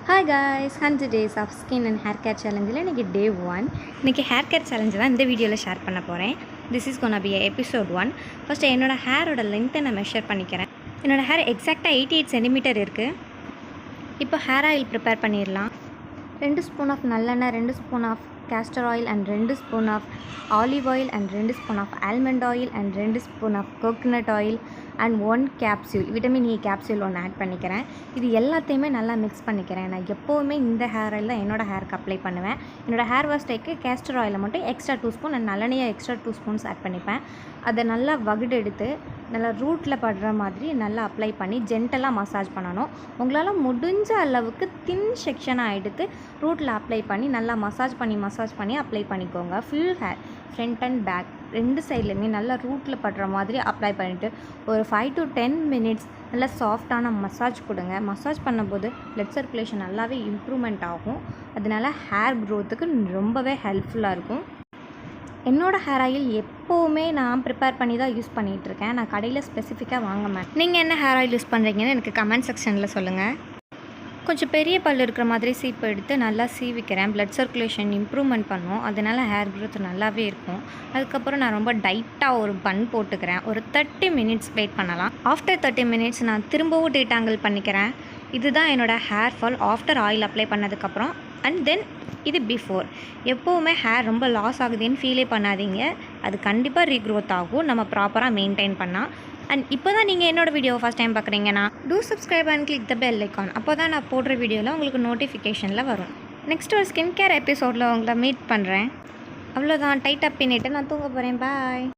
Hi guys, 100 days of skin and hair care challenge. இன்னைக்கு day 1. இன்னைக்கு hair care challenge தான் இந்த வீடியோவில் ஷேர் பண்ண போகிறேன். This is gonna be episode 1. First என்னோட ஹேரோட லென்த்தை நான் மெஷர் பண்ணிக்கிறேன். என்னோட ஹேர் எக்ஸாக்டாக 88 சென்டிமீட்டர் இருக்குது. இப்போ ஹேர் ஆயில் ப்ரிப்பேர் பண்ணிடலாம். 2 ஸ்பூன் ஆஃப் நல்லெண்ணெய், 2 spoon of castor oil and 2 spoon of olive oil and 2 spoon of almond oil and 2 spoon of coconut oil and 1 capsule vitamin E capsule ஒன்று add பண்ணிக்கிறேன். இது எல்லாத்தையுமே நல்லா mix பண்ணிக்கிறேன். நான் எப்போவுமே இந்த ஹேர் ஆயில் தான் என்னோடய ஹேருக்கு அப்ளை பண்ணுவேன். என்னோடய ஹேர் வாஷ் டைக்கு கேஸ்டர் ஆயிலை மட்டும் எக்ஸ்ட்ரா 2 ஸ்பூன் அண்ட் நல்லெண்ணெயை எக்ஸ்ட்ரா 2 ஸ்பூன்ஸ் ஆட் பண்ணிப்பேன். அதை நல்லா வகுடு எடுத்து நல்லா ரூட்டில் படுற மாதிரி நல்லா அப்ளை பண்ணி ஜென்டலாக மசாஜ் பண்ணணும். உங்களால் முடிஞ்ச அளவுக்கு தின் செக்ஷனாக எடுத்து ரூட்டில் அப்ளை பண்ணி நல்லா மசாஜ் பண்ணி அப்ளை பண்ணிக்கோங்க. Full hair front and back 2 சைட்லையுமே நல்லா ரூட்டில் படுற மாதிரி அப்ளை பண்ணிவிட்டு ஒரு 5 to 10 மினிட்ஸ் நல்லா சாஃப்டான மசாஜ் கொடுங்க. மசாஜ் பண்ணும்போது பிளட் சர்க்குலேஷன் நல்லாவே இம்ப்ரூவ்மெண்ட் ஆகும். அதனால ஹேர் க்ரோத்துக்கு ரொம்பவே ஹெல்ப்ஃபுல்லாக இருக்கும். என்னோடய ஹேர் ஆயில் எப்போவுமே நான் ப்ரிப்பேர் பண்ணி தான் யூஸ் பண்ணிகிட்ருக்கேன். நான் கடையில் ஸ்பெசிஃபிக்காக வாங்க மாட்டேன். நீங்கள் என்ன ஹேர் ஆயில் யூஸ் பண்ணுறீங்கன்னு எனக்கு கமெண்ட் செக்ஷனில் சொல்லுங்கள். கொஞ்சம் பெரிய பல் இருக்கிற மாதிரி சீப்பு எடுத்து நல்லா சீவிக்கிறேன். பிளட் சர்க்குலேஷன் இம்ப்ரூவ்மெண்ட் பண்ணும். அதனால் ஹேர் க்ரோத் நல்லாவே இருக்கும். அதுக்கப்புறம் நான் ரொம்ப டைட்டாக ஒரு பன் போட்டுக்கிறேன். ஒரு 30 மினிட்ஸ் வெயிட் பண்ணலாம். ஆஃப்டர் 30 மினிட்ஸ் நான் திரும்பவும் டீடாங்கிள் பண்ணிக்கிறேன். இதுதான் என்னோடய hair fall after oil apply பண்ணதுக்கப்புறம். அண்ட் தென் இது பிஃபோர். எப்போவுமே ஹேர் ரொம்ப லாஸ் ஆகுதுன்னு ஃபீலே பண்ணாதீங்க. அது கண்டிப்பாக ரீக்ரோத் ஆகும் நம்ம ப்ராப்பராக மெயின்டைன் பண்ணால். அண்ட் இப்போ தான் நீங்கள் என்னோடய வீடியோ ஃபஸ்ட் டைம் பார்க்குறீங்கன்னா two subscribe and click the bell icon. அப்போ தான் நான் போடுற வீடியோவில் உங்களுக்கு நோட்டிஃபிகேஷனில் வரும். நெக்ஸ்ட் ஒரு ஸ்கின் கேர் எபிசோடில் உங்களை மீட் பண்ணுறேன். அவ்வளோதான். டைட்டாக பின்னிட்டு நான் தூங்க போகிறேன். பாய்.